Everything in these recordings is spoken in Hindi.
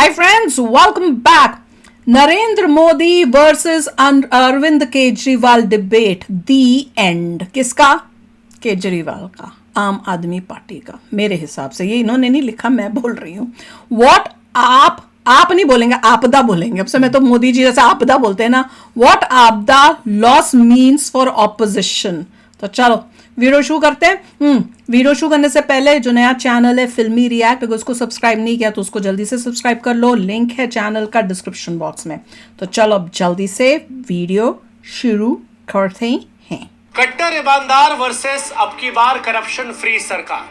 Hi friends, welcome back. Narendra Modi versus Arvind Kejriwal debate, the end. किसका? केजरीवाल का, आम आदमी पार्टी का। मेरे हिसाब से, ये इन्होंने नहीं लिखा, मैं बोल रही हूँ। व्हाट आप नहीं बोलेंगे, आपदा बोलेंगे। अब से मैं तो मोदी जी जैसे आपदा बोलते हैं ना। व्हाट आपदा लॉस मीन्स फॉर ऑपोजिशन। तो चलो वीडियो शुरू करते हैं। वीडियो शुरू करने से पहले जो नया चैनल है फिल्मी रिएक्ट, अगर उसको सब्सक्राइब नहीं किया तो उसको जल्दी से सब्सक्राइब कर लो। लिंक है चैनल का डिस्क्रिप्शन बॉक्स में। तो चलो अब जल्दी से वीडियो शुरू करते हैं। कट्टर ईमानदार वर्सेस अब की बार करप्शन फ्री सरकार।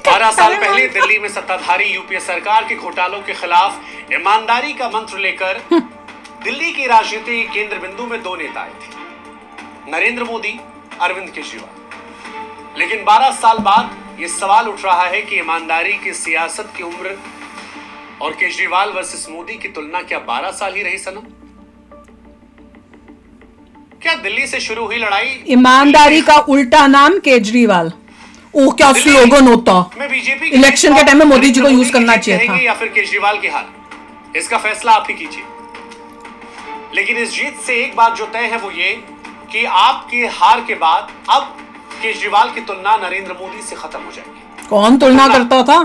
12 साल पहले दिल्ली में सत्ताधारी यूपीए सरकार के घोटालों के खिलाफ ईमानदारी का मंत्र लेकर दिल्ली की राजनीति केंद्र बिंदु में दो नेता आए थे, नरेंद्र मोदी, अरविंद केजरीवाल। लेकिन 12 साल बाद यह सवाल उठ रहा है कि ईमानदारी की सियासत की उम्र और केजरीवाल वर्सेस मोदी की तुलना क्या 12 साल ही रही सनम? क्या दिल्ली से शुरू हुई लड़ाई ईमानदारी का उल्टा नाम केजरीवाल? ओ क्या स्लोगन होता। मैं बीजेपी इलेक्शन के टाइम में मोदी जी को यूज करना चाहिए था। या फिर केजरीवाल की हार, इसका फैसला आप ही कीजिए। लेकिन इस जीत से एक बात जो तय है वो ये कि आपकी हार के बाद अब केजरीवाल की तुलना नरेंद्र मोदी से खत्म हो जाएगी। कौन तुलना करता था?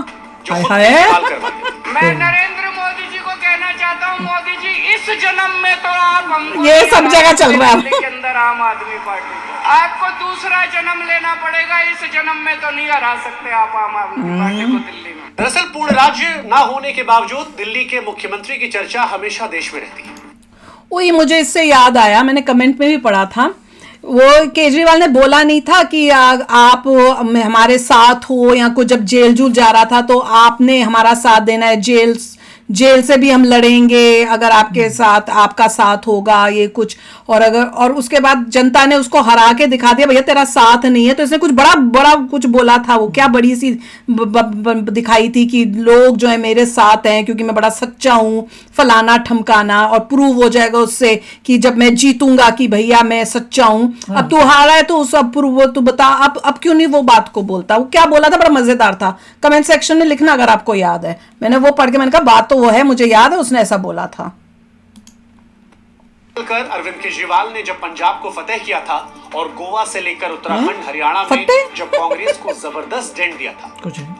मैं नरेंद्र मोदी जी को कहना चाहता हूं, मोदी जी इस जन्म में तो आप हम ये सब जगह चल रहा है के अंदर आम आदमी पार्टी को आपको दूसरा जन्म लेना पड़ेगा। इस जन्म में तो नहीं हरा सकते आप आम आदमी पार्टी को दिल्ली में। दरअसल पूर्ण राज्य ना होने के बावजूद दिल्ली के मुख्यमंत्री की चर्चा हमेशा देश में रहती है। वही मुझे इससे याद आया, मैंने कमेंट में भी पढ़ा था। वो केजरीवाल ने बोला नहीं था कि आप हमारे साथ हो, या कुछ जब जेल जूल जा रहा था तो आपने हमारा साथ देना है, जेल से भी हम लड़ेंगे अगर आपके साथ, आपका साथ होगा, ये कुछ। और उसके बाद जनता ने उसको हरा के दिखा दिया, भैया तेरा साथ नहीं है। तो इसने कुछ बड़ा बड़ा कुछ बोला था। वो क्या बड़ी सी दिखाई थी कि लोग जो है मेरे साथ हैं क्योंकि मैं बड़ा सच्चा हूं, फलाना ठमकाना, और प्रूव हो जाएगा उससे कि जब मैं जीतूंगा कि भैया मैं सच्चा हूं। अब तू हारा है तो उस अब प्रूव, तू बता अब क्यों नहीं वो बात को बोलता। वो क्या बोला था, बड़ा मजेदार था। कमेंट सेक्शन में लिखना अगर आपको याद है। मैंने वो पढ़ के मैंने कहा बात तो वो है, मुझे याद है उसने ऐसा बोला था। अरविंद केजरीवाल ने जब पंजाब को फतेह किया था और गोवा से लेकर उत्तराखंड, हरियाणा में जब कांग्रेस को जबरदस्त डेंट दिया था,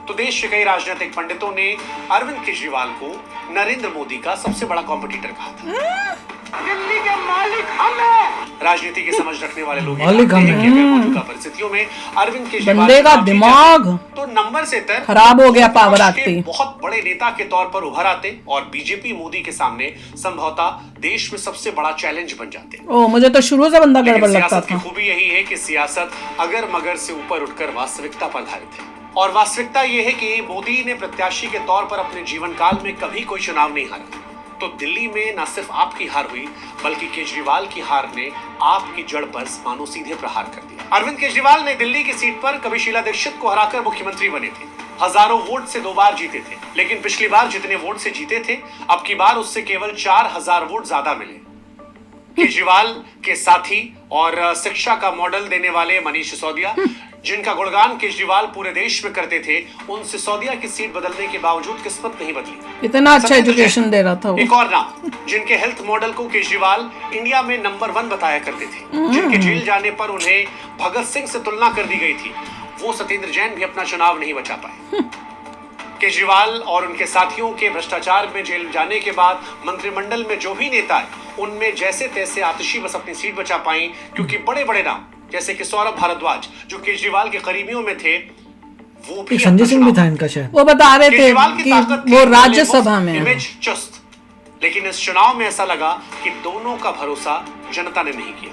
तो देश के कई राजनीतिक पंडितों ने अरविंद केजरीवाल को नरेंद्र मोदी का सबसे बड़ा कॉम्पिटिटर कहा था। दिल्ली के मालिक हम हैं। राजनीति की समझ रखने वाले लोग मौजूदा परिस्थितियों में अरविंद केजरीवाल बंदे का दिमाग तो नंबर से खराब हो गया। पावर आते बहुत बड़े नेता के तौर पर उभर आते और बीजेपी मोदी के सामने संभवतः देश में सबसे बड़ा चैलेंज बन जाते। ओ मुझे तो शुरू से बंदा गड़बड़ लगता था। खूबी यही है कि सियासत अगर मगर से ऊपर उठकर वास्तविकता पर आधारित है, और वास्तविकता यह है कि मोदी ने प्रत्याशी के तौर पर अपने जीवन काल में कभी कोई चुनाव नहीं हारा। तो दिल्ली में न सिर्फ आपकी हार हुई बल्कि केजरीवाल की हार ने आपकी जड़ पर मानो सीधे प्रहार कर दिया। अरविंद केजरीवाल ने दिल्ली की सीट पर कभी शीला दीक्षित को हराकर मुख्यमंत्री बने थे, हजारों वोट से 2 बार जीते थे। लेकिन पिछली बार जितने वोट से जीते थे, अब की बार उससे केवल 4000 वोट ज्यादा मिले। केजरीवाल के साथी और शिक्षा का मॉडल देने वाले मनीष सिसोदिया, जिनका गुणगान केजरीवाल पूरे देश में करते थे, उन सिसोदिया की सीट बदलने के बावजूद किस्मत नहीं बदली। इतना अच्छा एजुकेशन दे रहा था वो। एक और नाम, जिनके हेल्थ मॉडल को केजरीवाल इंडिया में नंबर 1 बताया करते थे, जिनके जेल जाने पर उन्हें भगत सिंह से तुलना कर दी गई थी, वो सत्येंद्र जैन भी अपना चुनाव नहीं बचा पाए। केजरीवाल और उनके साथियों के भ्रष्टाचार में जेल जाने के बाद मंत्रिमंडल में जो भी नेता है, उनमें जैसे तैसे आतिशी बस अपनी सीट बचा पाई, क्योंकि बड़े बड़े नाम जैसे कि सौरभ भारद्वाज जो केजरीवाल के करीबियों में थे, वो भी संजय सिंह भी था इनका शायद। वो बता रहे थे कि वो राज्यसभा में इमेज चुस्त। लेकिन इस चुनाव में ऐसा लगा कि दोनों का भरोसा जनता ने नहीं किया।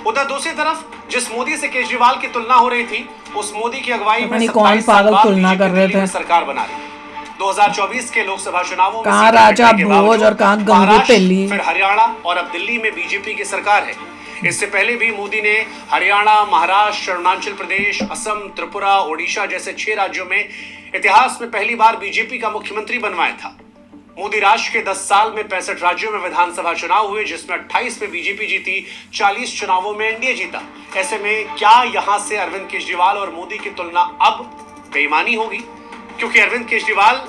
उधर दूसरी तरफ जिस मोदी से केजरीवाल की तुलना हो रही थी, उस मोदी की अगुवाई में कौन पागल तुलना कर रहे थे। सरकार बना रही। 2024 के लोकसभा चुनावों में कहां राजा भोज और कहां गंगू तेली, फिर हरियाणा और अब दिल्ली में बीजेपी की सरकार है। इससे पहले भी मोदी ने हरियाणा, महाराष्ट्र, अरुणाचल प्रदेश, असम, त्रिपुरा, ओडिशा जैसे 6 राज्यों में इतिहास में पहली बार बीजेपी का मुख्यमंत्री बनवाया था। मोदी राज के 10 साल में 65 राज्यों में विधानसभा चुनाव हुए, जिसमें 28 में बीजेपी जीती, 40 चुनावों में एनडीए जीता। ऐसे में क्या यहां से अरविंद केजरीवाल और मोदी की तुलना अब बेईमानी होगी? क्योंकि अरविंद केजरीवाल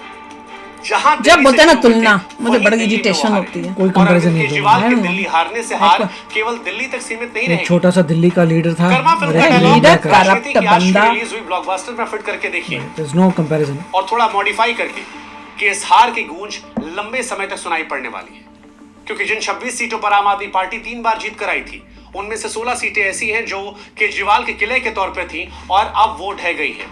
जहां जब दिल्ली बोलते से हैं ना शुरू हुए तुलना, थे, मुझे वहीं बड़ी दिल्ली में irritation वो होती है। हारे। कोई और comparison अरविंद नहीं है केजरीवाल के दोनों। दिल्ली हारने से हार केवल दिल्ली तक सीमित नहीं एक रहेगी। छोटा सा दिल्ली का लीडर था, कर्मा फिल्म का अरे डायलॉग लीडर, राजनीति की आज की बंदा। रिलीज हुई ब्लॉकबस्टर में फिट करके देखिए there's no comparison। और थोड़ा मॉडिफाई करके कि इस हार की गूंज लंबे समय तक सुनाई पड़ने वाली है, क्योंकि जिन 26 सीटों पर आम आदमी पार्टी 3 बार जीत कर आई थी, उनमें से 16 सीटें ऐसी हैं जो केजरीवाल के किले के तौर पर थी और अब वो ढह गई है।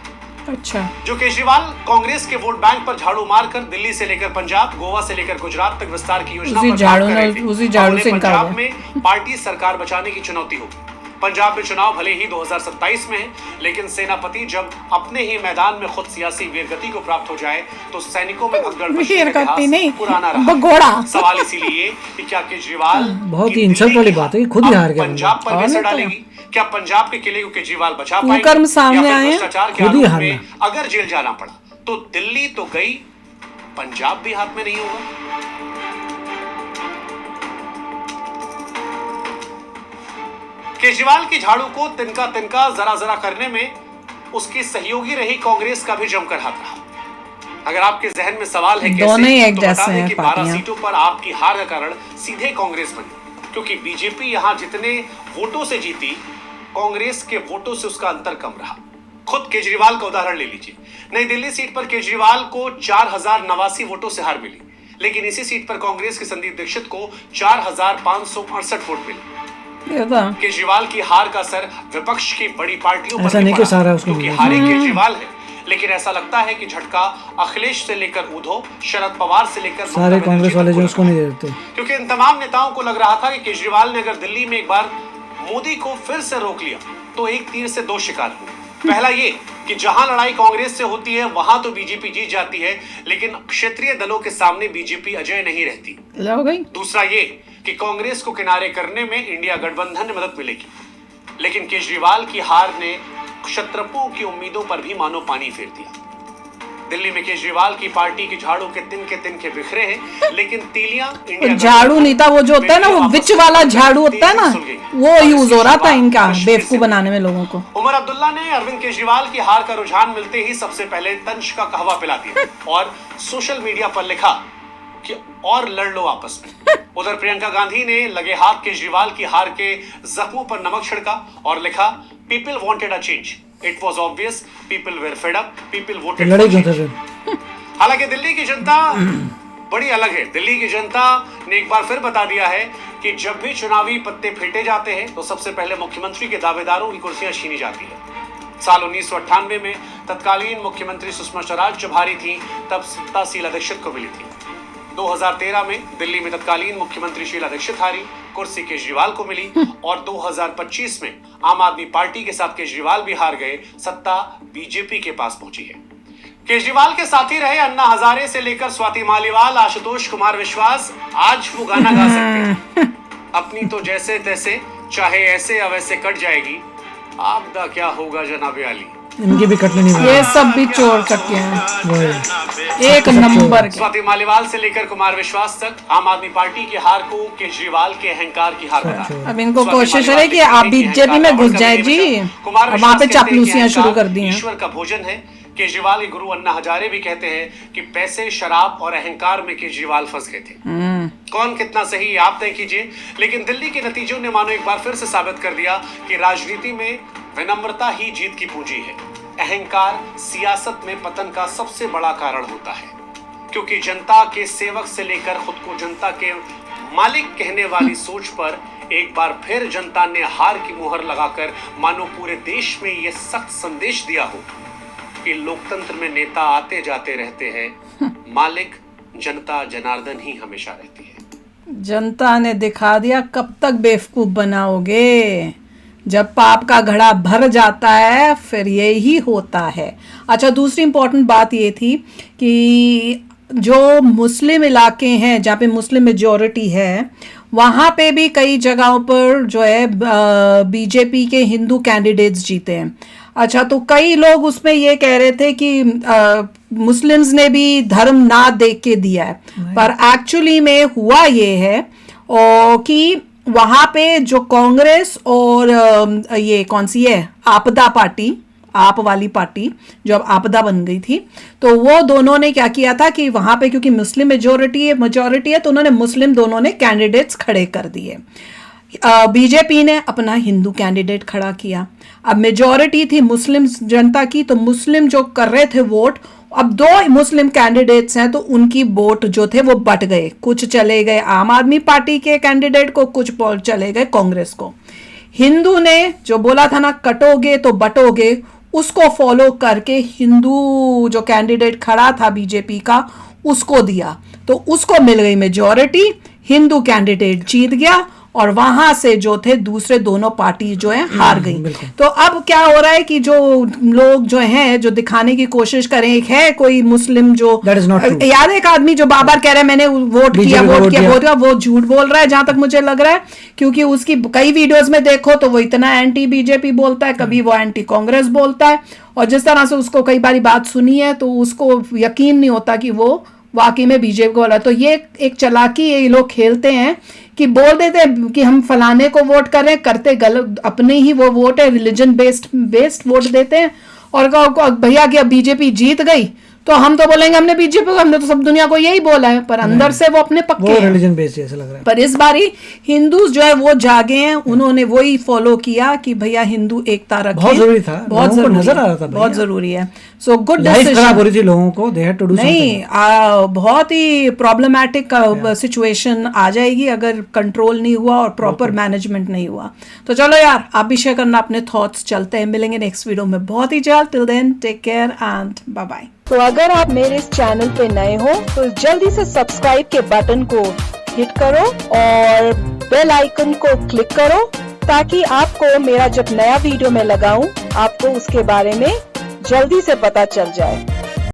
अच्छा, जो केजरीवाल कांग्रेस के वोट बैंक पर झाड़ू मारकर दिल्ली से लेकर पंजाब, गोवा से लेकर गुजरात तक विस्तार की योजना उसी पर झाड़ू काम कर रहे ने- थे। उसी झाड़ू उन्हें से इनकार पंजाब हुआ। में पार्टी सरकार बचाने की चुनौती होगी। पंजाब में चुनाव भले ही 2027 में है, लेकिन सेनापति जब अपने ही मैदान में खुद सियासी वीरगति को प्राप्त हो जाए तो सैनिकों में भगदड़ मचने का वीरगति नहीं, इतिहास पुराना रहा। भगोड़ा। सवाल इसीलिए कि क्या केजरीवाल बहुत की ही इंसल्ट दिल्ली वाली की बात है, खुद ही अब हार गया पंजाब पर और भी असर नहीं तो। डालेगी? क्या पंजाब के किले को केजरीवाल बचा कुकर्म पाएंगे? सामने या फिर आए हैं। भ्रष्टाचार के खुद ही आरोप हारना। में अगर जेल जाना पड़ा तो दिल्ली तो गई, पंजाब भी हाथ में नहीं होगा। केजरीवाल की झाड़ू को तिनका तिनका जरा जरा करने में उसकी सहयोगी रही कांग्रेस का भी जमकर हाथ रहा। अगर आपके जहन में सवाल है कैसे, दोनों ही एक तो बता जैसे दें हैं कि 12 पार्टियां। सीटों पर आपकी हार का कारण सीधे कांग्रेस बनी, क्योंकि बीजेपी यहां जितने वोटों से जीती, कांग्रेस के वोटों से उसका अंतर कम रहा। खुद केजरीवाल का उदाहरण ले लीजिए। नई दिल्ली सीट पर केजरीवाल को 4089 वोटों से हार मिली, लेकिन इसी सीट पर कांग्रेस के संदीप दीक्षित को 4568 वोट मिले। ये था। केजरीवाल की हार का असर विपक्ष की बड़ी पार्टियों पर ऐसा भी नहीं कि पड़ा, सारा उसको क्योंकि मिला। हारे केजरीवाल है, लेकिन ऐसा लगता है कि झटका अखिलेश से लेकर उद्धव, शरद पवार से लेकर ममता सारे बनर्जी कांग्रेस तक वाले को जो लगा। उसको नहीं दे देते। क्योंकि इन तमाम नेताओं को लग रहा था कि केजरीवाल ने अगर दिल्ली में एक बार मोदी को फिर से रोक लिया तो एक तीर से दो शिकार हुए। पहला ये कि जहां लड़ाई कांग्रेस से होती है वहां तो बीजेपी जीत जाती है, लेकिन क्षेत्रीय दलों के सामने बीजेपी अजय नहीं रहती। हो गई। दूसरा ये कि कांग्रेस को किनारे करने में इंडिया गठबंधन ने मदद मिलेगी, लेकिन केजरीवाल की हार ने क्षत्रपों की उम्मीदों पर भी मानो पानी फेर दिया। दिल्ली में केजरीवाल की पार्टी की झाड़ू के तिनके बिखरे हैं, लेकिन तीलियां इंडिया झाड़ू नहीं था, वो जो होता है ना, वो विच वाला झाड़ू होता है ना, वो यूज हो रहा था इनका बेवकूफ बनाने में लोगों को। उमर अब्दुल्ला ने अरविंद केजरीवाल की हार का रुझान मिलते ही सबसे पहले तंज का कहवा पिला दिया और सोशल मीडिया पर लिखा कि और लड़ लो आपस में। उधर प्रियंका गांधी ने लगे हाथ केजरीवाल की हार के जख्मों पर नमक छिड़का और लिखा, people wanted a change, it was obvious, people were fed up, people voted लड़े फॉर क्यों थे चेंज। फिर? हालांकि दिल्ली की जनता बड़ी अलग है। दिल्ली की जनता ने एक बार फिर बता दिया है कि जब भी चुनावी पत्ते फेंटे जाते हैं तो सबसे पहले मुख्यमंत्री के दावेदारों की कुर्सियां छीनी जाती है। साल 1998 में तत्कालीन मुख्यमंत्री सुषमा स्वराज जब हारी थी तब सत्ता शीला दीक्षित को मिली थी। 2013 में दिल्ली में तत्कालीन मुख्यमंत्री शीला दीक्षित हारी, कुर्सी केजरीवाल को मिली और 2025 में आम आदमी पार्टी के साथ केजरीवाल भी हार गए, सत्ता बीजेपी के पास पहुंची है। केजरीवाल के साथी रहे अन्ना हजारे से लेकर स्वाति मालीवाल, आशुतोष कुमार विश्वास आज वो गाना गा सकते हैं, अपनी तो जैसे तैसे चाहे ऐसे अवैसे कट जाएगी, आपदा क्या होगा जनाबे आली। इनकी भी कटने नहीं ये सब भी चोर कटिए हैं, वही। एक नंबर के। स्वाति मालीवाल से लेकर कुमार विश्वास तक आम आदमी पार्टी की हार को केजरीवाल के अहंकार की हार बता। अब इनको स्वाति कोशिश मालीवाल है कि के आप कहते हैं कि बीजेपी में अहंकार घुस जाए कभी जी, नहीं बचा। कुमार अब वहां पे विश्वास कहते हैं कि चापलूसियां शुरू अहंकार कर दी हैं। ईश्वर का भोजन है। केजरीवाल के गुरु अन्ना हजारे भी कहते हैं कि पैसे, शराब और अहंकार में केजरीवाल फंस गए थे। कौन कितना सही आप तय कीजिए, लेकिन दिल्ली के नतीजों ने मानो एक बार फिर से साबित कर दिया कि राजनीति में विनम्रता ही जीत की पूंजी है। अहंकार सियासत में पतन का सबसे बड़ा कारण होता है, क्योंकि जनता के सेवक से लेकर खुद को जनता के मालिक कहने वाली सोच पर एक बार फिर जनता ने हार की मुहर लगाकर मानो पूरे देश में यह सख्त संदेश दिया हो कि लोकतंत्र में नेता आते जाते रहते हैं, मालिक जनता जनार्दन ही हमेशा रहती है। जनता ने दिखा दिया कब तक बेवकूफ बनाओगे। जब पाप का घड़ा भर जाता है फिर यही होता है। अच्छा, दूसरी इंपॉर्टेंट बात ये थी कि जो मुस्लिम इलाके हैं जहाँ पे मुस्लिम मेजॉरिटी है, वहाँ पे भी कई जगहों पर जो है बीजेपी के हिंदू कैंडिडेट्स जीते हैं। अच्छा, तो कई लोग उसमें ये कह रहे थे कि मुस्लिम्स ने भी धर्म ना देख के दिया है, पर एक्चुअली में हुआ ये है कि वहाँ पे जो कांग्रेस और ये कौन सी है, आपदा पार्टी, आप वाली पार्टी जो अब आपदा बन गई थी, तो वो दोनों ने क्या किया था कि वहां पे क्योंकि मुस्लिम मेजोरिटी है तो उन्होंने मुस्लिम दोनों ने कैंडिडेट्स खड़े कर दिए। बीजेपी ने अपना हिंदू कैंडिडेट खड़ा किया। अब मेजोरिटी थी मुस्लिम जनता की, तो मुस्लिम जो कर रहे थे वोट, अब 2 मुस्लिम कैंडिडेट्स हैं तो उनकी वोट जो थे वो बट गए, कुछ चले गए आम आदमी पार्टी के कैंडिडेट को, कुछ चले गए कांग्रेस को। हिंदू ने जो बोला था ना कटोगे तो बटोगे, उसको फॉलो करके हिंदू जो कैंडिडेट खड़ा था बीजेपी का उसको दिया, तो उसको मिल गई मेजोरिटी, हिंदू कैंडिडेट जीत गया और वहां से जो थे दूसरे दोनों पार्टी जो है हार गई। तो अब क्या हो रहा है कि जो लोग जो हैं जो दिखाने की कोशिश करें, एक है कोई मुस्लिम जो याद एक आदमी जो बार बार कह रहा है मैंने वोट किया, वो झूठ बोल रहा है जहां तक मुझे लग रहा है, क्योंकि उसकी कई वीडियोस में देखो तो वो इतना एंटी बीजेपी बोलता है, कभी वो एंटी कांग्रेस बोलता है, और जिस तरह से उसको कई बारी बात सुनी है तो उसको यकीन नहीं होता कि वो वाकई में बीजेपी को वाला। तो ये एक चालाकी ये लोग खेलते हैं कि बोल देते हैं कि हम फलाने को वोट कर रहे हैं, करते गलत, अपने ही वो वोट है रिलीजन बेस्ड वोट देते हैं, और भैया कि अब बीजेपी जीत गई तो हम तो बोलेंगे हमने बीजेपी को, हमने तो सब दुनिया को यही बोला है, पर अंदर से वो अपने पक्के हैं, रिलीजन बेस्ड जैसा लग रहा है। पर इस बारी हिंदूज जो है वो जागे हैं, उन्होंने वही फॉलो किया कि भैया हिंदू एकता रखें, बहुत जरूरी था, बहुत जरूरी, नजर आ रहा था, बहुत जरूरी है। सो गुड डिसीजन खराब हो रही थी लोगों को, they had to do something. नहीं, बहुत ही प्रॉब्लमैटिक सिचुएशन आ जाएगी अगर कंट्रोल नहीं हुआ और प्रॉपर मैनेजमेंट नहीं हुआ। तो चलो यार, आप भी शेयर करना अपने थॉट्स, चलते हैं, मिलेंगे नेक्स्ट वीडियो में बहुत ही जल्द। Till then take care and bye bye. तो अगर आप मेरे इस चैनल पे नए हो तो जल्दी से सब्सक्राइब के बटन को हिट करो और बेल आइकन को क्लिक करो, ताकि आपको मेरा जब नया वीडियो मैं लगाऊं आपको उसके बारे में जल्दी से पता चल जाए।